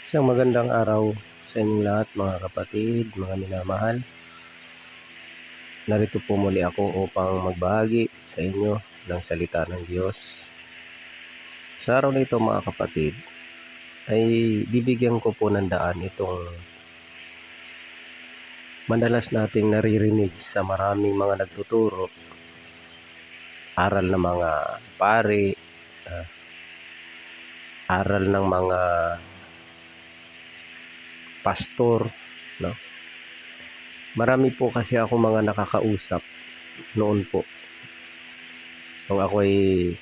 Isang magandang araw sa inyong lahat, mga kapatid, mga minamahal. Narito po muli ako upang magbahagi sa inyo ng salita ng Diyos. Sa araw na ito, mga kapatid, ay bibigyan ko po ng daan itong madalas nating naririnig sa maraming mga nagtuturo, aral ng mga pari, aral ng mga pastor, no? Marami po kasi ako mga nakakausap noon po. Nung ako'y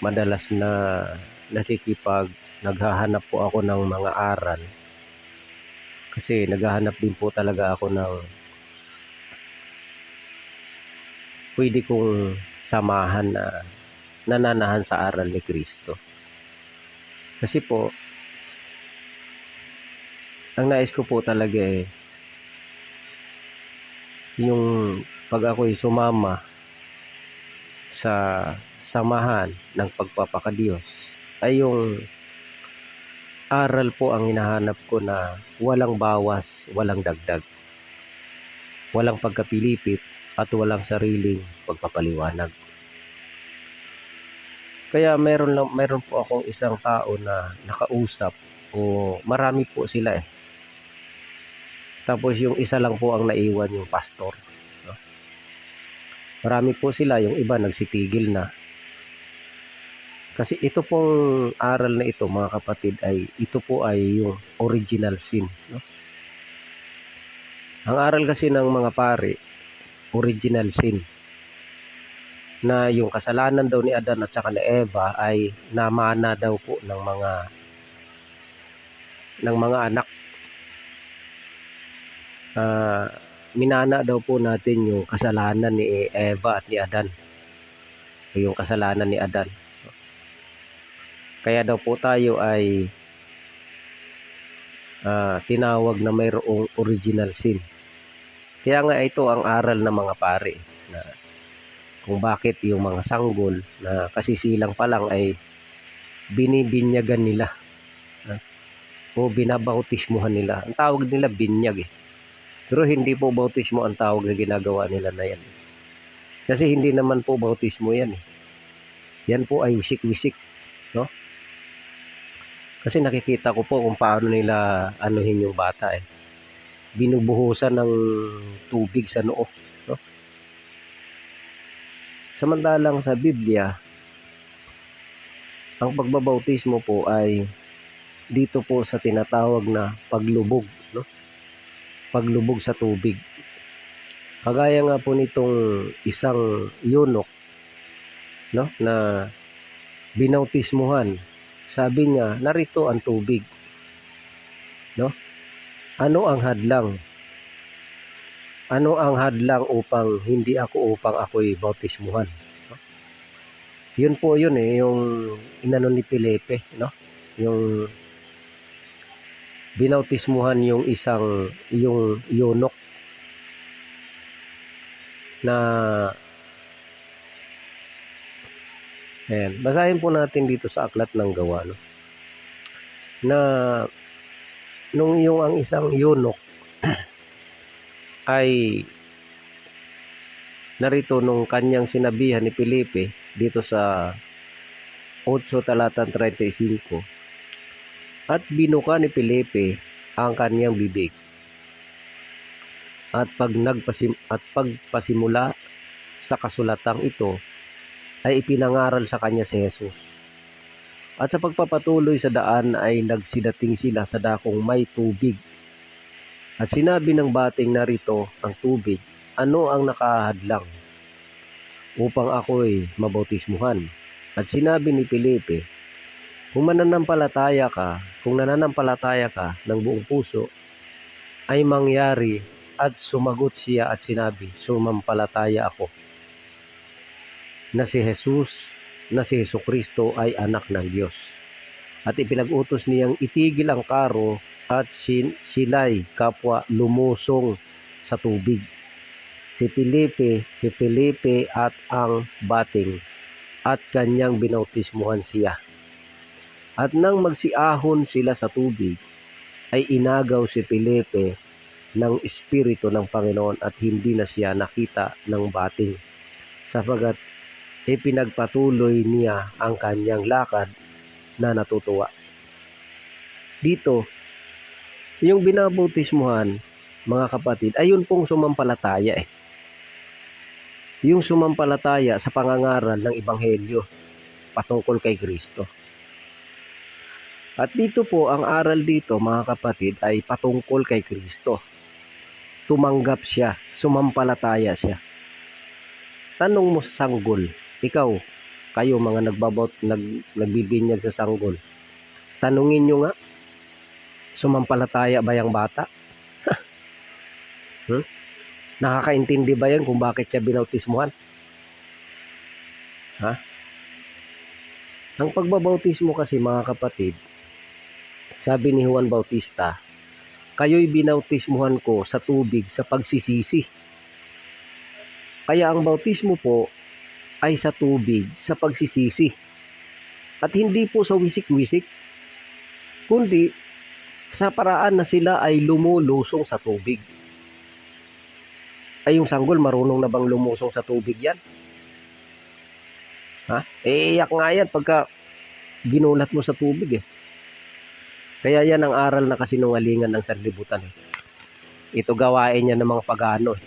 madalas na naghahanap po ako ng mga aral. Kasi naghahanap din po talaga ako ng pwede kong samahan na nananahan sa aral ni Kristo. Kasi po, ang nais ko po talaga yung pag ako'y sumama sa samahan ng pagpapakadiyos ay yung aral po ang hinahanap ko na walang bawas, walang dagdag, walang pagkapilipit at walang sariling pagpapaliwanag. Kaya meron po akong isang tao na nakausap, o marami po sila Tapos yung isa lang po ang naiwan, yung pastor. No? Marami po sila, yung iba nagsitigil na. Kasi ito pong aral na ito, mga kapatid, ito po ay yung original sin. No? Ang aral kasi ng mga pari, original sin, na yung kasalanan daw ni Adan at saka ni Eva ay namana daw po ng mga anak. Minana daw po natin yung kasalanan ni Eva at ni Adan, yung kasalanan ni Adan. Kaya daw po tayo ay tinawag na mayroong original sin. Kaya nga ito ang aral ng mga pari, na kung bakit yung mga sanggol na kasisilang pa lang ay binibinyagan nila o binabautismuhan nila. Ang tawag nila binyag Pero hindi po bautismo ang tawag na ginagawa nila na yan. Kasi hindi naman po bautismo yan Yan po ay wisik-wisik, no? Kasi nakikita ko po kung paano nila anuhin yung bata Binubuhusan ng tubig sa noo, no? Samantalang sa Biblia, ang pagbabautismo po ay dito po sa tinatawag na paglubog, no? Paglubog sa tubig. Kagaya nga po nitong isang eunuch, no, na binautismuhan. Sabi niya, narito ang tubig, no? Ano ang hadlang? Ano ang hadlang upang ako'y bautismuhan? No? Yun po yun yung inano ni Felipe, no? Yung binautismuhan yung eunuch na basahin po natin dito sa Aklat ng Gawa, no? Na nung ang isang eunuch ay narito nung kanyang sinabihan ni Felipe dito sa 8 talatang 35, at binuka ni Felipe ang kanyang bibig at pagpasimula sa kasulatang ito ay ipinangaral sa kanya si Jesus. At sa pagpapatuloy sa daan ay nagsidating sila sa dakong may tubig. At sinabi ng bating, narito ang tubig, ano ang nakahadlang upang ako'y mabautismuhan? At sinabi ni Felipe, kung nananampalataya ka ng buong puso, ay mangyari. At sumagot siya at sinabi, sumampalataya ako na si Jesucristo ay anak ng Diyos. At ipinag-utos niyang itigil ang karo at sila'y kapwa lumusong sa tubig. Si Felipe at ang bating, at kanyang binautismuhan siya. At nang magsiahon sila sa tubig, ay inagaw si Felipe ng Espiritu ng Panginoon at hindi na siya nakita ng bating, sapagat ipinagpatuloy niya ang kanyang lakad na natutuwa. Dito, yung binabautismuhan, mga kapatid, ay yun pong sumampalataya Yung sumampalataya sa pangangaral ng Ebanghelyo patungkol kay Kristo. At dito po, ang aral dito, mga kapatid, ay patungkol kay Kristo. Tumanggap siya, sumampalataya siya. Tanong mo sa sanggol, kayo mga nagbibinyag sa sanggol, tanungin nyo nga, sumampalataya ba yung bata? Nakakaintindi ba yan kung bakit siya binautismuhan? Ang pagbabautismo kasi, mga kapatid, sabi ni Juan Bautista, kayo'y binautismuhan ko sa tubig sa pagsisisi. Kaya ang bautismo po ay sa tubig sa pagsisisi. At hindi po sa wisik-wisik, kundi sa paraan na sila ay lumulusong sa tubig. Ay yung sanggol, marunong na bang lumusong sa tubig yan? Iiyak nga yan pagka ginulat mo sa tubig Kaya yan ang aral na kasinungalingan ng sanlibutan Ito gawain niya ng mga pagano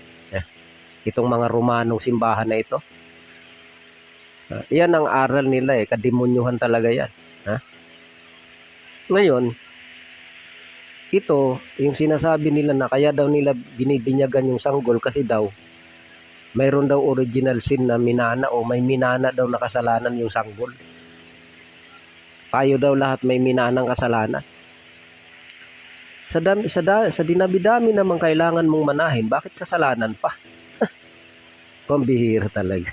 Itong mga Romanong simbahan na ito. Yan ang aral nila kademonyuhan talaga yan. Ngayon, ito, yung sinasabi nila na kaya daw nila binibinyagan yung sanggol kasi daw mayroon daw original sin na minana o may minana daw na kasalanan yung sanggol. Tayo daw lahat may minanang kasalanan. Sa dinami-dami namang kailangan mong manahin, bakit kasalanan pa? Pambihira talaga.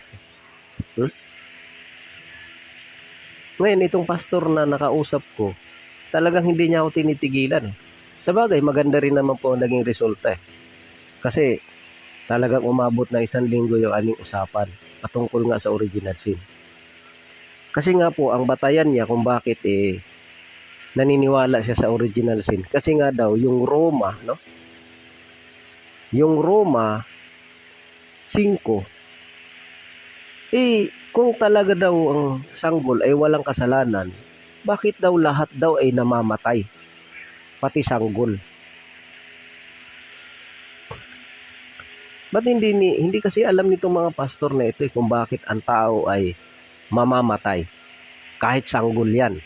Ngayon, itong pastor na nakausap ko, talagang hindi niya ako tinitigilan. Sabagay, maganda rin naman po ang naging resulta Kasi talagang umabot na 1 linggo yung aming usapan patungkol nga sa original sin. Kasi nga po, ang batayan niya kung bakit naniniwala siya sa original sin. Kasi nga daw, yung Roma, Yung Roma 5, kung talaga daw ang sanggol ay walang kasalanan, bakit daw lahat daw ay namamatay? Pati sanggol. Ba't hindi kasi alam nitong mga pastor na ito kung bakit ang tao ay mamamatay? Kahit sanggol yan.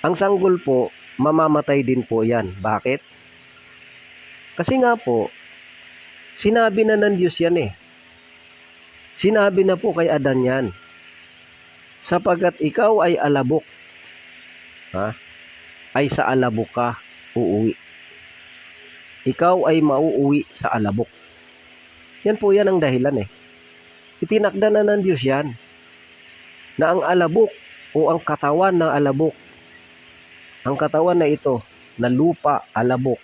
Ang sanggol po, mamamatay din po yan. Bakit? Kasi nga po, sinabi na ng Diyos yan Sinabi na po kay Adan yan. Sapagkat ikaw ay alabok. Ay sa alabok ka uuwi. Ikaw ay mauuwi sa alabok. Yan po yan ang dahilan Itinakda na ng Diyos yan. Na ang alabok o ang katawan ng alabok, ang katawan na ito, na lupa, alabok,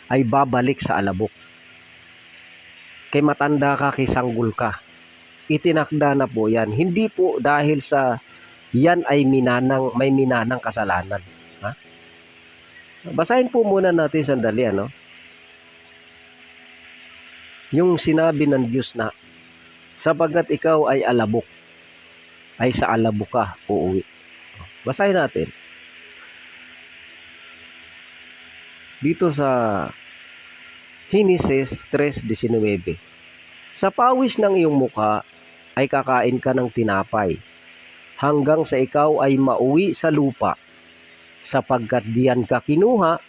ay babalik sa alabok. Kay matanda ka, kay sanggol ka. Itinakda na po yan. Hindi po dahil sa yan ay may minanang kasalanan. Basahin po muna natin sandali, Yung sinabi ng Diyos na, sapagkat ikaw ay alabok, ay sa alabok ka uuwi. Basahin natin. Dito sa Genesis 3:19. Sa pawis ng iyong mukha ay kakain ka ng tinapay, hanggang sa ikaw ay mauwi sa lupa, sapagkat diyan ka kinuha,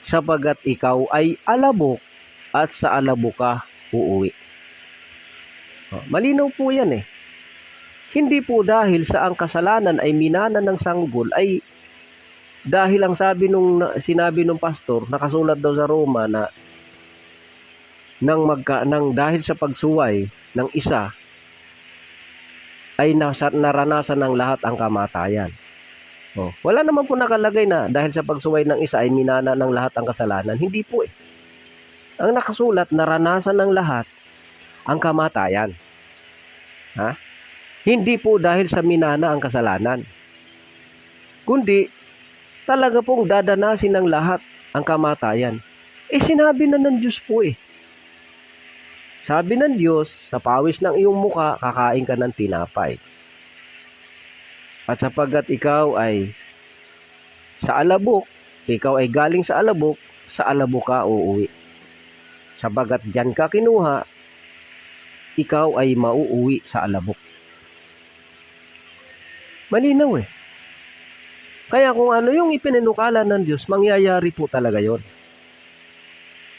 sapagkat ikaw ay alabok, at sa alabok ka uuwi. Malinaw po yan Hindi po dahil sa ang kasalanan ay minana ng sanggol, ay dahil ang sinabi nung pastor, nakasulat daw sa Roma na dahil sa pagsuway ng isa ay naranasan ng lahat ang kamatayan. Wala naman po nakalagay na dahil sa pagsuway ng isa ay minana ng lahat ang kasalanan. Hindi po Ang nakasulat, naranasan ng lahat ang kamatayan. Hindi po dahil sa minana ang kasalanan. kundi talaga pong dadanasin ng lahat ang kamatayan. Sinabi na ng Diyos po eh. Sabi ng Diyos, sa pawis ng iyong muka, kakain ka ng tinapay. At sapagkat ikaw ay sa alabok, ikaw ay galing sa alabok ka uuwi. Sapagkat diyan ka kinuha, ikaw ay mauuwi sa alabok. Malinaw eh. Kaya kung ano yung ipinanukala ng Diyos, mangyayari po talaga yon.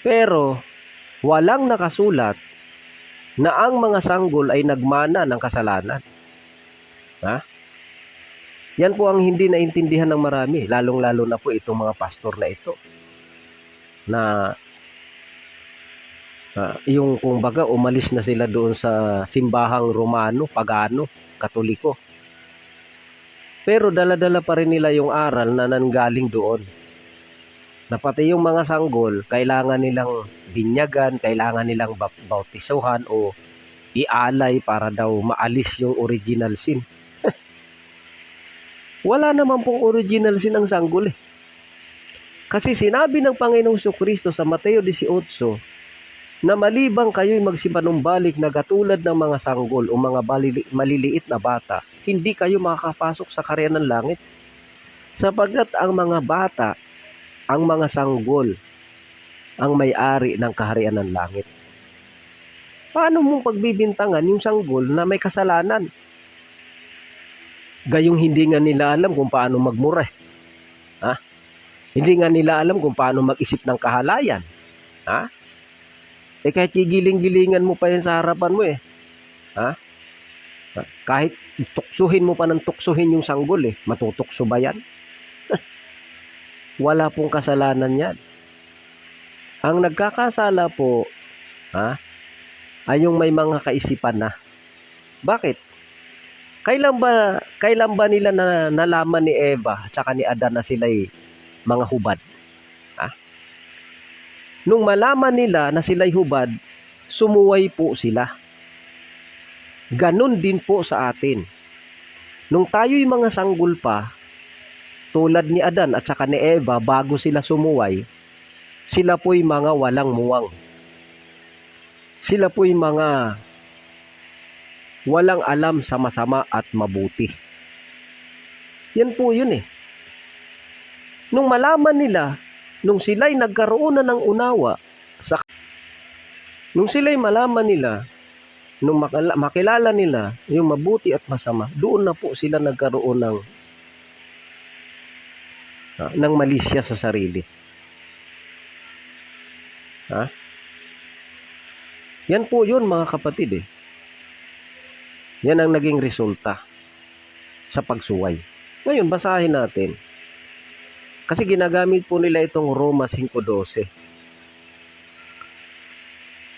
Pero walang nakasulat na ang mga sanggol ay nagmana ng kasalanan. Ha? Yan po ang hindi naintindihan ng marami, lalong-lalo na po itong mga pastor na ito. Na yung kumbaga umalis na sila doon sa simbahang Romano, Pagano, Katoliko. Pero dala-dala pa rin nila yung aral na nanggaling doon. Na pati yung mga sanggol, kailangan nilang binyagan, kailangan nilang bautisuhan o ialay para daw maalis yung original sin. Wala naman pong original sin ang sanggol eh. Kasi sinabi ng Panginoong Jesucristo sa Mateo 18, na malibang kayo'y magsipanumbalik na katulad ng mga sanggol o mga maliliit na bata, hindi kayo makakapasok sa kaharian ng langit. Sapagkat ang mga bata, ang mga sanggol, ang may-ari ng kaharian ng langit. Paano mong pagbibintangan yung sanggol na may kasalanan? Gayong hindi nga nila alam kung paano magmura. Ha? Hindi nga nila alam kung paano mag-isip ng kahalayan. Ha? Kahit gigiling-gilingan mo pa yan sa harapan mo eh. Ha? Kahit tuksuhin mo pa ng tuksuhin yung sanggol eh. Matutukso ba yan? Wala pong kasalanan yan. Ang nagkakasala po, ay yung may mga kaisipan na. Bakit? Kailan ba nila nalaman ni Eva at saka ni Adan na sila'y mga hubad? Nung malaman nila na sila'y hubad, sumuway po sila. Ganon din po sa atin. Nung tayo'y mga sanggol pa, tulad ni Adan at saka ni Eva, bago sila sumuway, sila po'y mga walang muwang. Sila po'y mga walang alam sa masama at mabuti. Yan po yun eh. Nung malaman nila, nung sila'y nagkaroon na ng unawa, nung sila'y malaman nila, nung makilala nila yung mabuti at masama, doon na po sila nagkaroon ng malisya sa sarili. Yan po yun mga kapatid eh. Yan ang naging resulta sa pagsuway. Ngayon, basahin natin. Kasi ginagamit po nila itong Roma 5:12.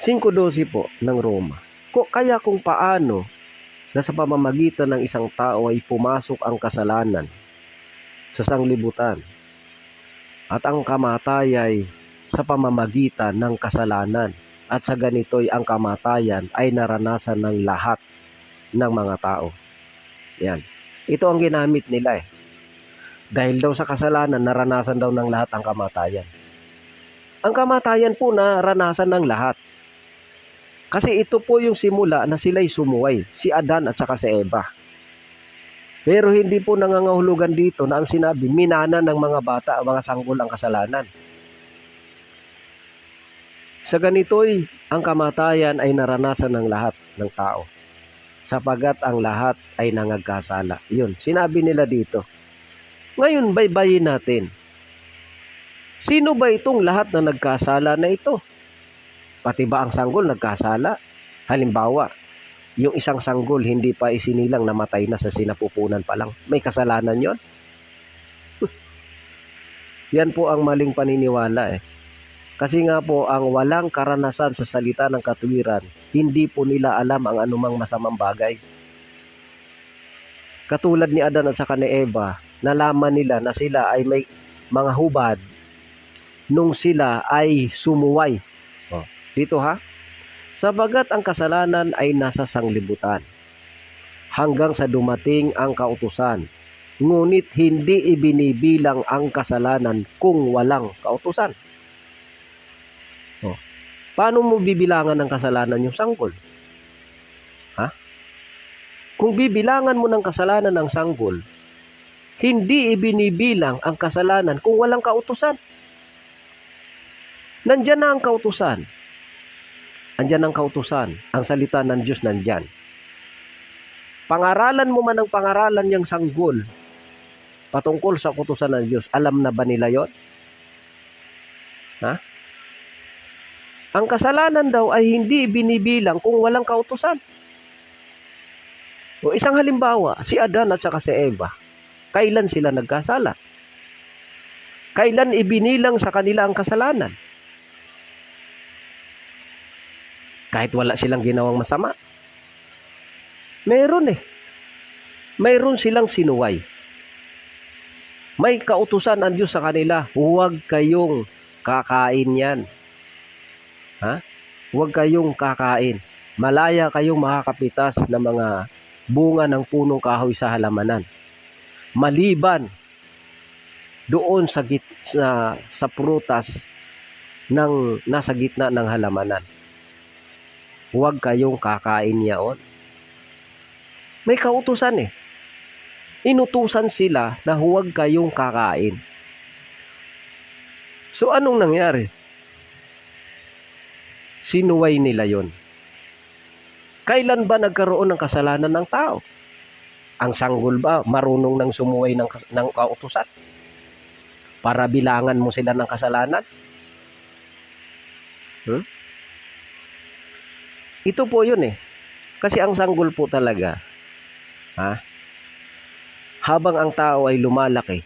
5:12 po ng Roma. Kaya kung paano na sa pamamagitan ng isang tao ay pumasok ang kasalanan sa sanglibutan at ang kamatay sa pamamagitan ng kasalanan at sa ganito'y ang kamatayan ay naranasan ng lahat ng mga tao. Yan. Ito ang ginamit nila eh. Dahil daw sa kasalanan, naranasan daw ng lahat ang kamatayan. Ang kamatayan po naranasan ng lahat. Kasi ito po yung simula na sila'y sumuway, si Adan at saka si Eva. Pero hindi po nangangahulugan dito na ang sinabi, minana ng mga bata, mga sanggol ang kasalanan. Sa ganito'y ang kamatayan ay naranasan ng lahat ng tao. Sapagat ang lahat ay nangagkasala. Yun, sinabi nila dito. Ngayon, baybayin natin. Sino ba itong lahat na nagkasala na ito? Pati ba ang sanggol nagkasala? Halimbawa, yung isang sanggol hindi pa isinilang, namatay na sa sinapupunan pa lang. May kasalanan yon? Yan po ang maling paniniwala eh. Kasi nga po, ang walang karanasan sa salita ng katuwiran, hindi po nila alam ang anumang masamang bagay. Katulad ni Adan at saka ni Eva, nalaman nila na sila ay may mga hubad nung sila ay sumuway. Dito ha? Sabagat ang kasalanan ay nasa sanglibutan hanggang sa dumating ang kautusan ngunit hindi ibinibilang ang kasalanan kung walang kautusan. Paano mo bibilangan ng kasalanan yung sanggol? Kung bibilangan mo ng kasalanan ng sanggol, hindi ibinibilang ang kasalanan kung walang kautusan. Nandyan na ang kautusan. Andyan ang kautusan. Ang salita ng Diyos nandyan. Pangaralan mo man ang pangaralan niyang sanggol patungkol sa kautusan ng Diyos, alam na ba nila yon? Ang kasalanan daw ay hindi ibinibilang kung walang kautusan. O isang halimbawa, si Adan at saka si Eva, kailan sila nagkasala? Kailan ibinilang sa kanila ang kasalanan? Kahit wala silang ginawang masama. Meron Mayroon silang sinuway. May kautusan ang Diyos sa kanila, huwag kayong kakain yan. Huwag kayong kakain. Malaya kayong makakapitas ng mga bunga ng punong kahoy sa halamanan. Maliban doon sa prutas ng nasa gitna ng halamanan. Huwag kayong kakain yaon. May kautusan Inutusan sila na huwag kayong kakain. So anong nangyari? Sinuway nila yon. Kailan ba nagkaroon ng kasalanan ng tao? Ang sanggol ba marunong nang sumuway ng kautusan? Para bilangan mo sila ng kasalanan? Ito po yun Kasi ang sanggol po talaga, habang ang tao ay lumalaki,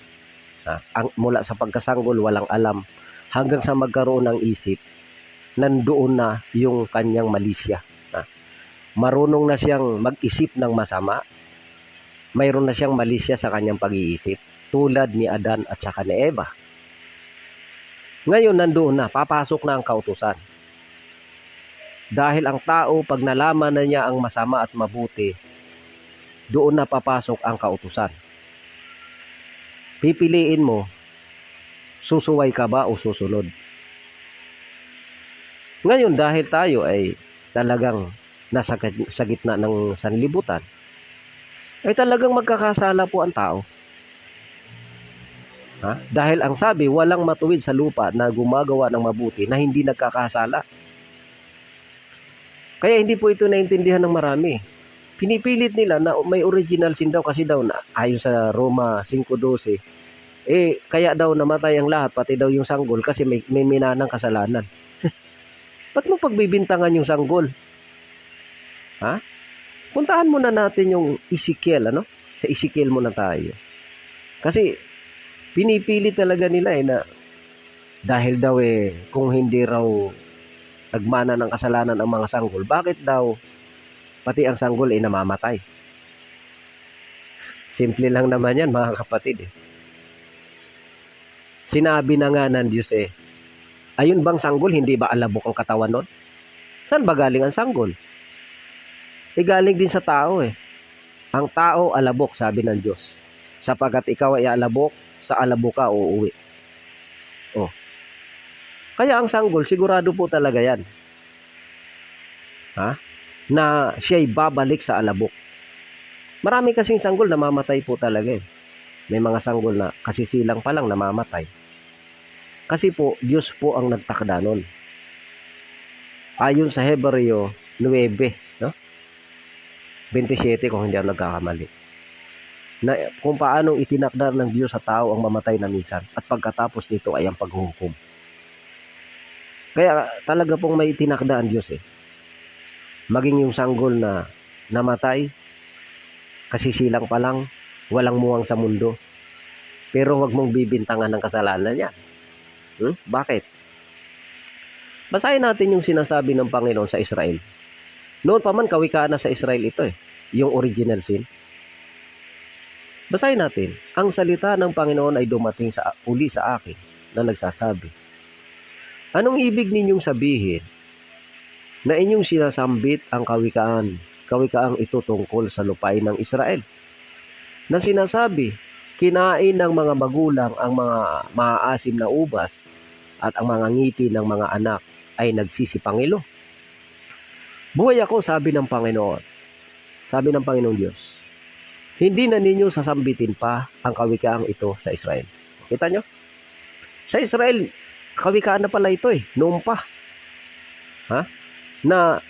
mula sa pagkasanggol walang alam, hanggang sa magkaroon ng isip, nandoon na yung kanyang malisya. Marunong na siyang mag-isip ng masama. Mayroon na siyang malisya sa kanyang pag-iisip. Tulad ni Adan at saka ni Eva. Ngayon nandoon na, papasok na ang kautusan. Dahil ang tao, pag nalaman na niya ang masama at mabuti, doon na papasok ang kautusan. Pipiliin mo, susuway ka ba o susunod? Ngayon dahil tayo ay talagang nasa gitna ng sanlibutan, ay talagang magkakasala po ang tao. Dahil ang sabi, walang matuwid sa lupa na gumagawa ng mabuti na hindi nagkakasala. Kaya hindi po ito naintindihan ng marami. Pinipilit nila na may original sin daw kasi daw na ayon sa Roma 5:12, kaya daw namatay ang lahat, pati daw yung sanggol kasi may minanang kasalanan. Ba't mo pagbibintangan yung sanggol? Puntahan muna natin yung Ezekiel, Sa Ezekiel muna tayo. Kasi pinipilit talaga nila na dahil daw kung hindi raw nagmana ng kasalanan ang mga sanggol, bakit daw pati ang sanggol namamatay? Simple lang naman yan mga kapatid Sinabi na nga ng Diyos ayun bang sanggol, hindi ba alabok ang katawan nun? Saan ba galing ang sanggol? Galing din sa tao Ang tao alabok, sabi ng Diyos. Sapagkat ikaw ay alabok, sa alabok ka uuwi. Kaya ang sanggol, sigurado po talaga yan. Na siya'y babalik sa alabok. Marami kasing sanggol na mamatay po talaga May mga sanggol na kasisilang pa lang namamatay. Kasi po, Diyos po ang nagtakda nun. Ayon sa Hebreo 9:27 kung hindi ako nagkakamali. Na kung paanong itinakda ng Diyos sa tao ang mamatay na minsan at pagkatapos nito ay ang paghuhukom. Kaya talaga pong may itinakda ang Diyos Maging yung sanggol na namatay, kasisilang pa lang, walang muwang sa mundo. Pero wag mong bibintangan ng kasalanan niya. Bakit? Basahin natin yung sinasabi ng Panginoon sa Israel. Noon pa man kawikaan na sa Israel ito yung original sin. Basahin natin. Ang salita ng Panginoon ay dumating uli sa akin na nagsasabi, anong ibig ninyong sabihin na inyong sinasambit ang kawikaang ito tungkol sa lupain ng Israel? Na sinasabi, Kinain ng mga magulang ang mga maaasim na ubas at ang mga ngipin ng mga anak ay nagsisipangilo. Buhay ako, sabi ng Panginoon. Sabi ng Panginoong Diyos, hindi na ninyo sasambitin pa ang kawikaang ito sa Israel. Kita nyo? Sa Israel, kawikaan na pala ito noon pa. Na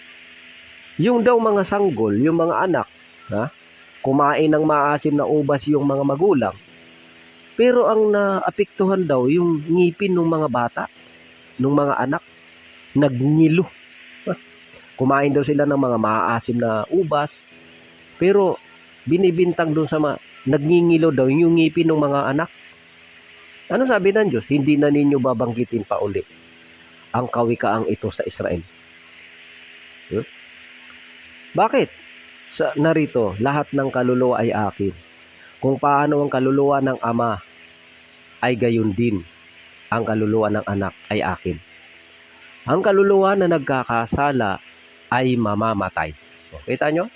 yung daw mga sanggol, yung mga anak, kumain ng maasim na ubas yung mga magulang. Pero ang naapektuhan daw yung ngipin ng mga bata, ng mga anak, nagngilo. Kumain daw sila ng mga maasim na ubas, pero binibintang doon sa nagngingilo daw yung ngipin ng mga anak. Ano sabi ng Diyos? Hindi na ninyo babanggitin pa uli ang kawikaang ito sa Israel. Bakit? Narito, lahat ng kaluluwa ay akin. Kung paano ang kaluluwa ng ama ay gayon din ang kaluluwa ng anak ay akin. Ang kaluluwa na nagkakasala ay mamamatay. Kita nyo?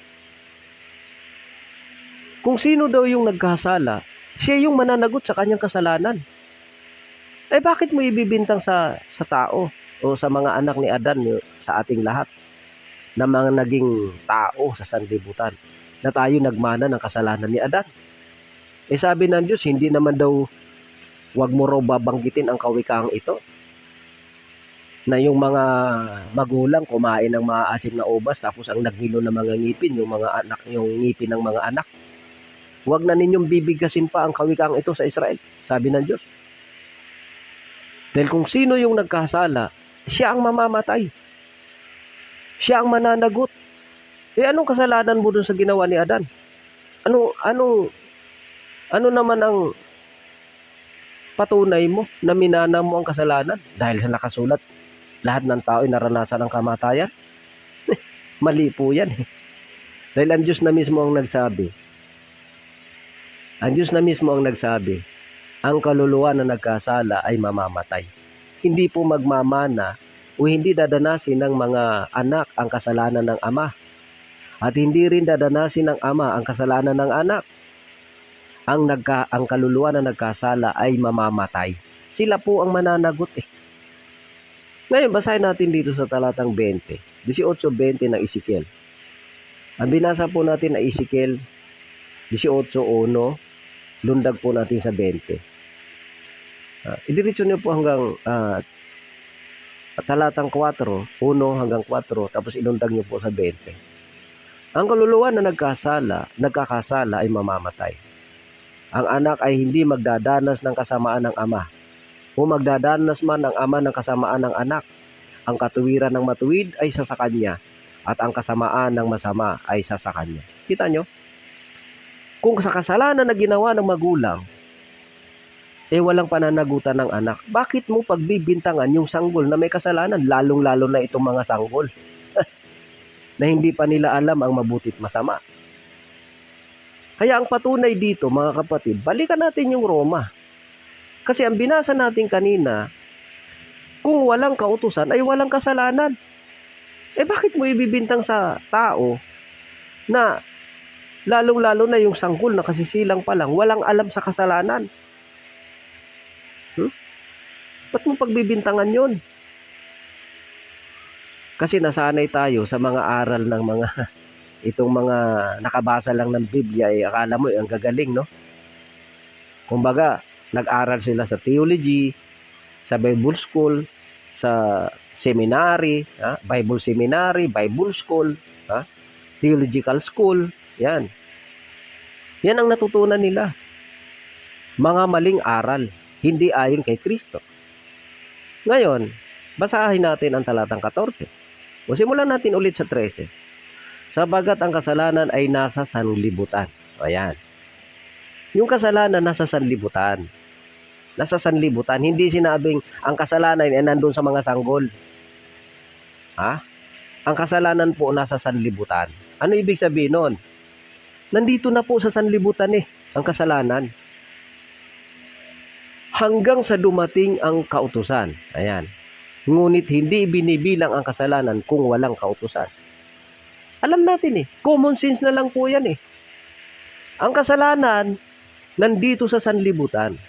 Kung sino daw yung nagkasala, siya yung mananagot sa kanyang kasalanan. Bakit mo ibibintang sa tao o sa mga anak ni Adan, sa ating lahat, na mga naging tao sa sanlibutan, na tayo nagmana ng kasalanan ni Adan? Sabi ng Diyos, hindi naman daw, wag mo raw babanggitin ang kawikaang ito, na yung mga magulang kumain ng maasim na ubas, tapos ang naghilo ng mga ngipin, yung mga anak, yung ngipin ng mga anak. Wag na ninyong bibigkasin pa ang kawikaang ito sa Israel, sabi ng Diyos. Dahil kung sino yung nagkasala, siya ang mamamatay. Siya ang mananagot. Anong kasalanan mo dun sa ginawa ni Adan? Ano naman ang patunay mo na minana mo ang kasalanan? Dahil sa nakasulat, lahat ng tao ay naranasan ng kamatayan. Mali po yan. Dahil ang Diyos na mismo ang nagsabi. Ang Diyos na mismo ang nagsabi, ang kaluluwa na nagkasala ay mamamatay. Hindi po magmamana o hindi dadanasin ng mga anak ang kasalanan ng ama. At hindi rin dadanasin ng ama ang kasalanan ng anak. Ang kaluluwa na nagkasala ay mamamatay. Sila po ang mananagot Ngayon, basahin natin dito sa talatang 20, 18:20 ng Ezekiel. Ang binasa po natin ay Ezekiel 18:1, lundag po natin sa 20. Idiretso niyo po hanggang talatang 4, 1 hanggang 4, tapos ilundag niyo po sa 20. Ang kaluluwa na nagkakasala ay mamamatay. Ang anak ay hindi magdadanas ng kasamaan ng ama, o magdadanas man ng ama ng kasamaan ng anak. Ang katuwiran ng matuwid ay sa kanya, at ang kasamaan ng masama ay sa kanya. Kita nyo? Kung sa kasalanan na ginawa ng magulang, walang pananagutan ng anak, bakit mo pagbibintangan yung sanggol na may kasalanan? Lalong-lalo na itong mga sanggol na hindi pa nila alam ang mabuti't masama. Kaya ang patunay dito, mga kapatid, balikan natin yung Roma. Kasi ang binasa natin kanina, kung walang kautusan ay walang kasalanan. Bakit mo ibibintang sa tao na lalong-lalo na yung sanggol na kasisilang pa lang, walang alam sa kasalanan? Ba't mo pagbibintangan yun? Kasi nasanay tayo sa mga aral ng mga itong mga nakabasa lang ng Biblia, akala mo ang gagaling, no? Kumbaga, nag-aral sila sa theology, sa Bible school, sa seminary, Bible seminary, Bible school, theological school, yan. Yan ang natutunan nila. Mga maling aral, hindi ayon kay Kristo. Ngayon, basahin natin ang talatang 14. O simulan natin ulit sa 13. Sabagat ang kasalanan ay nasa sanlibutan. Ayan. Yung kasalanan nasa sanlibutan. Nasa sanlibutan. Hindi sinabing ang kasalanan ay nandun sa mga sanggol. Ang kasalanan po nasa sanlibutan. Ano ibig sabihin nun? Nandito na po sa sanlibutan ang kasalanan. Hanggang sa dumating ang kautusan. Ayan. Ngunit hindi binibilang ang kasalanan kung walang kautusan. Alam natin common sense na lang po yan Ang kasalanan nandito sa sanlibutan.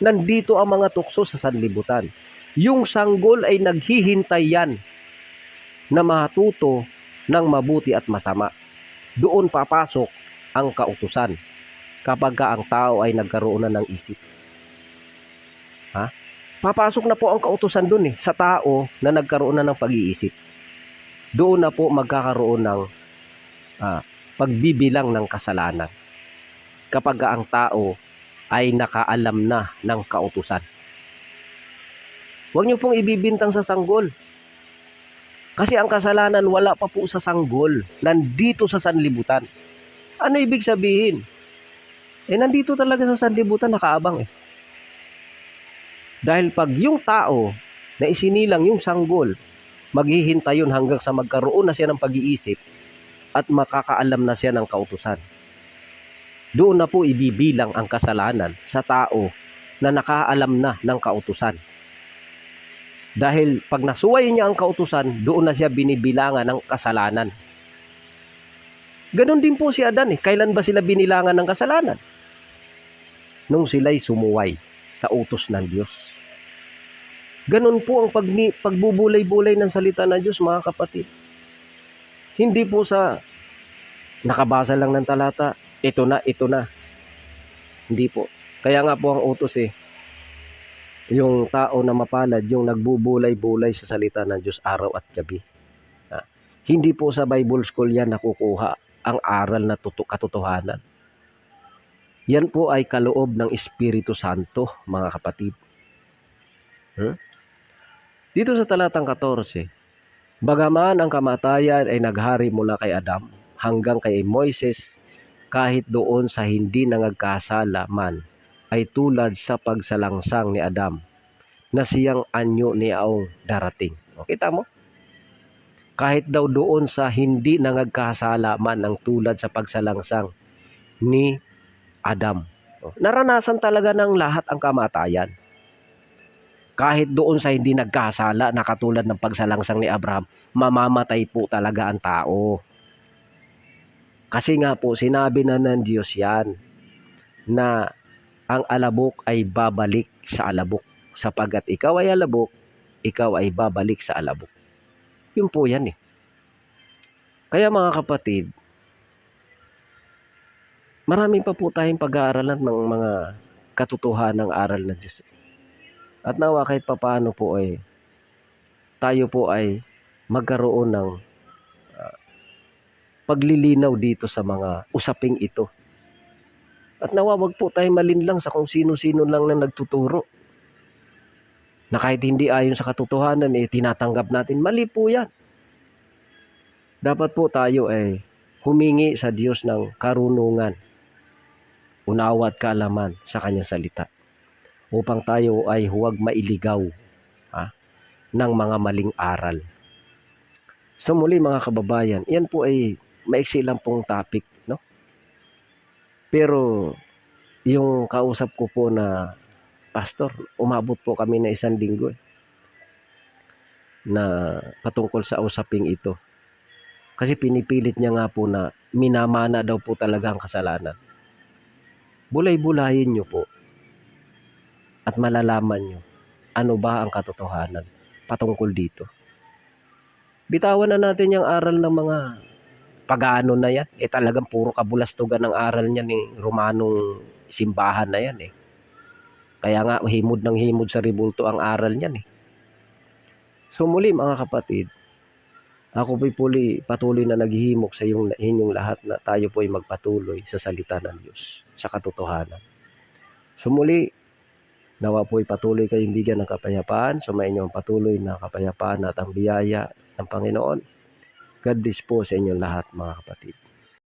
Nandito ang mga tukso sa sanlibutan. Yung sanggol ay naghihintay yan na matuto ng mabuti at masama. Doon papasok ang kautusan kapag ang tao ay nagkaroon na ng isip. Papasok na po ang kautusan doon sa tao na nagkaroon na ng pag-iisip. Doon na po magkakaroon ng pagbibilang ng kasalanan kapag ang tao ay nakaalam na ng kautusan. Huwag niyo pong ibibintang sa sanggol. Kasi ang kasalanan wala pa po sa sanggol. Nandito sa sanlibutan. Ano ibig sabihin? Nandito talaga sa sanlibutan, nakaabang Dahil pag yung tao na isinilang yung sanggol, maghihintay yun hanggang sa magkaroon na siya ng pag-iisip at makakaalam na siya ng kautusan. Doon na po ibibilang ang kasalanan sa tao na nakaalam na ng kautusan. Dahil pag nasuway niya ang kautusan, doon na siya binibilangan ng kasalanan. Ganon din po si Adan Kailan ba sila binilangan ng kasalanan? Nung sila'y sumuway sa utos ng Diyos. Ganon po ang pagbubulay-bulay ng salita ng Diyos, mga kapatid. Hindi po sa nakabasa lang ng talata, ito na. Hindi po. Kaya nga po ang utos yung tao na mapalad, yung nagbubulay-bulay sa salita ng Diyos araw at gabi. Hindi po sa Bible School yan nakukuha ang aral na katotohanan. Yan po ay kaloob ng Espiritu Santo, mga kapatid. Dito sa talatang 14, bagaman ang kamatayan ay naghari mula kay Adam hanggang kay Moises, kahit doon sa hindi nangagkasala man, ay tulad sa pagsalangsang ni Adam, na siyang anyo ni Aong darating. Kita mo? Kahit daw doon sa hindi nangagkasala man ang tulad sa pagsalangsang ni Adam. Naranasan talaga ng lahat ang kamatayan. Kahit doon sa hindi nagkasala na katulad ng pagsalangsang ni Abraham, mamamatay po talaga ang tao. Kasi nga po, sinabi na ng Diyos yan, na ang alabok ay babalik sa alabok. Sapagat ikaw ay alabok, ikaw ay babalik sa alabok. Yun po yan Kaya mga kapatid, marami pa po tayong pag-aaralan ng mga katotohanan ng aral ng Diyos. At nawa kahit papaano po tayo po ay magkaroon ng paglilinaw dito sa mga usaping ito. At nawa wag po tayo malinlang sa kung sino-sino lang na nagtuturo. Na kahit hindi ayon sa katotohanan, tinatanggap natin. Mali po yan. Dapat po tayo humingi sa Diyos ng karunungan, unawa at kaalaman sa Kanyang salita. Upang tayo ay huwag mailigaw ng mga maling aral. So muli mga kababayan, yan po ay maiksi lang pong topic, no? Pero yung kausap ko po na pastor, umabot po kami na 1 linggo na patungkol sa usaping ito. Kasi pinipilit niya nga po na minamana daw po talaga ang kasalanan. Bulay-bulayin niyo po at malalaman nyo ano ba ang katotohanan patungkol dito. Bitawan na natin yung aral ng mga pagano na yan. Talagang puro kabulastugan ng aral niya ni Romanong simbahan na yan Kaya nga himod ng himod sa ribulto ang aral niyan So muli mga kapatid, ako po'y patuloy na naghihimok sa inyong lahat na tayo po'y magpatuloy sa salita ng Diyos, sa katotohanan. So muli, nawa po'y patuloy kayong bigyan ng kapayapaan, sumainyo ang patuloy na kapayapaan at ang biyaya ng Panginoon. God bless po sa inyong lahat mga kapatid.